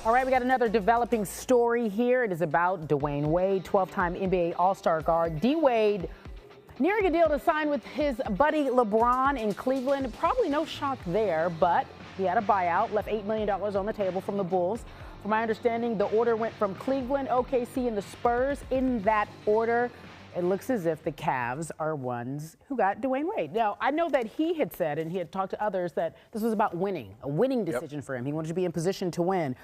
All right, we got another developing story here. It is about Dwayne Wade, 12-time NBA All-Star guard. D-Wade nearing a deal to sign with his buddy LeBron in Cleveland. Probably no shock there, but he had a buyout, left $8 million on the table from the Bulls. From my understanding, the order went from Cleveland, OKC, and the Spurs. In that order, it looks as if the Cavs are ones who got Dwayne Wade. Now, I know that he had said, and he had talked to others, that this was about winning, a winning decision for him. He wanted to be in position to win.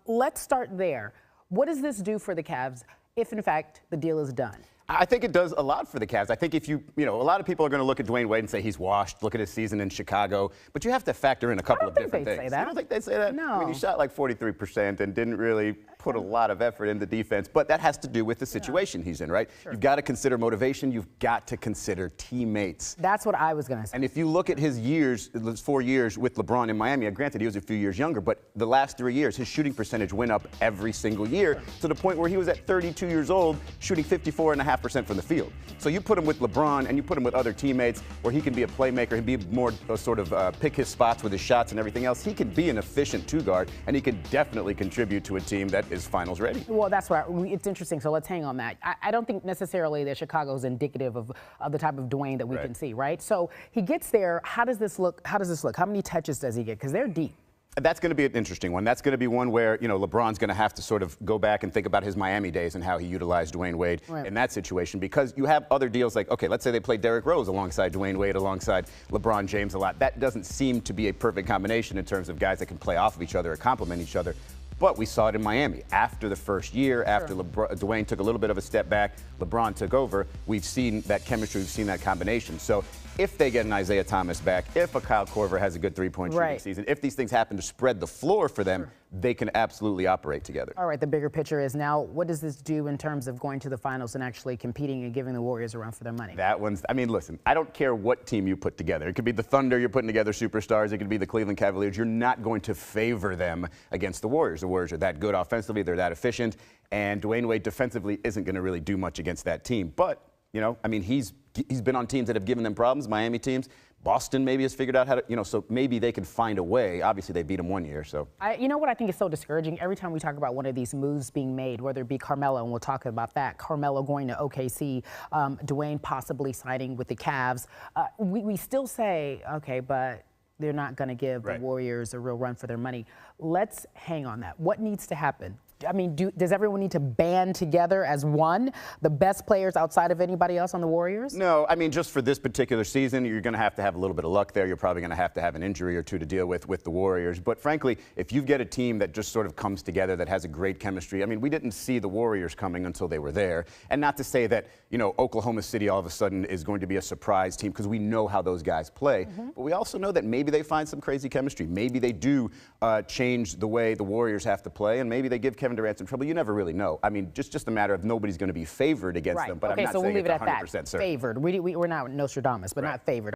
Let's start there. What does this do for the Cavs if, in fact, the deal is done? I think it does a lot for the Cavs. I think if you know, a lot of people are going to look at Dwayne Wade and say he's washed. Look at his season in Chicago. But you have to factor in a couple of different things. Say that. You don't think they'd say that? No. I mean, he shot like 43% and didn't really put a lot of effort into defense. But that has to do with the situation he's in, right? Sure. You've got to consider motivation. You've got to consider teammates. That's what I was going to say. And if you look at his years, his 4 years with LeBron in Miami, granted he was a few years younger, but the last 3 years, his shooting percentage went up every single year to the point where he was at 32 years old, shooting 54.5% from the field. So you put him with LeBron and you put him with other teammates where he can be a playmaker, he'd be more sort of pick his spots with his shots and everything else. He can be an efficient two-guard, and he can definitely contribute to a team that is finals ready. Well, that's right. It's interesting, so let's hang on that. I don't think necessarily that Chicago is indicative of the type of Dwayne that we can see, right? So he gets there. How does this look? How many touches does he get? Because they're deep. That's going to be an interesting one. That's going to be one where, you know, LeBron's going to have to sort of go back and think about his Miami days and how he utilized Dwayne Wade in that situation, because you have other deals like, okay, let's say they play Derrick Rose alongside Dwayne Wade, alongside LeBron James a lot. That doesn't seem to be a perfect combination in terms of guys that can play off of each other or complement each other. But we saw it in Miami. After the first year, after Dwayne took a little bit of a step back, LeBron took over, we've seen that chemistry, we've seen that combination. So if they get an Isaiah Thomas back, if a Kyle Korver has a good three-point shooting season, if these things happen to spread the floor for them, they can absolutely operate together. All right, the bigger picture is now, what does this do in terms of going to the finals and actually competing and giving the Warriors a run for their money? That one's, I mean, listen, I don't care what team you put together. It could be the Thunder, you're putting together superstars. It could be the Cleveland Cavaliers. You're not going to favor them against the Warriors. The Warriors are that good offensively, they're that efficient, and Dwayne Wade defensively isn't going to really do much against that team. But, you know, I mean, he's been on teams that have given them problems, Miami teams. Boston maybe has figured out how to, you know, so maybe they can find a way. Obviously, they beat him 1 year, so. You know what I think is so discouraging? Every time we talk about one of these moves being made, whether it be Carmelo, and we'll talk about that, Carmelo going to OKC, Dwayne possibly signing with the Cavs, we still say, okay, but they're not going to give the Warriors a real run for their money. Let's hang on that. What needs to happen? I mean, does everyone need to band together as one, the best players outside of anybody else on the Warriors? No, I mean, just for this particular season, you're going to have a little bit of luck there. You're probably going to have an injury or two to deal with the Warriors. But frankly, if you get a team that just sort of comes together, that has a great chemistry, I mean, we didn't see the Warriors coming until they were there. And not to say that, you know, Oklahoma City all of a sudden is going to be a surprise team, because we know how those guys play. But we also know that maybe they find some crazy chemistry. Maybe they do change the way the Warriors have to play, and maybe they give Kevin Durant some trouble. You never really know. I mean, just a matter of nobody's going to be favored against them. But I'm not saying it's 100% certain. Favored. We're not Nostradamus, but not favored.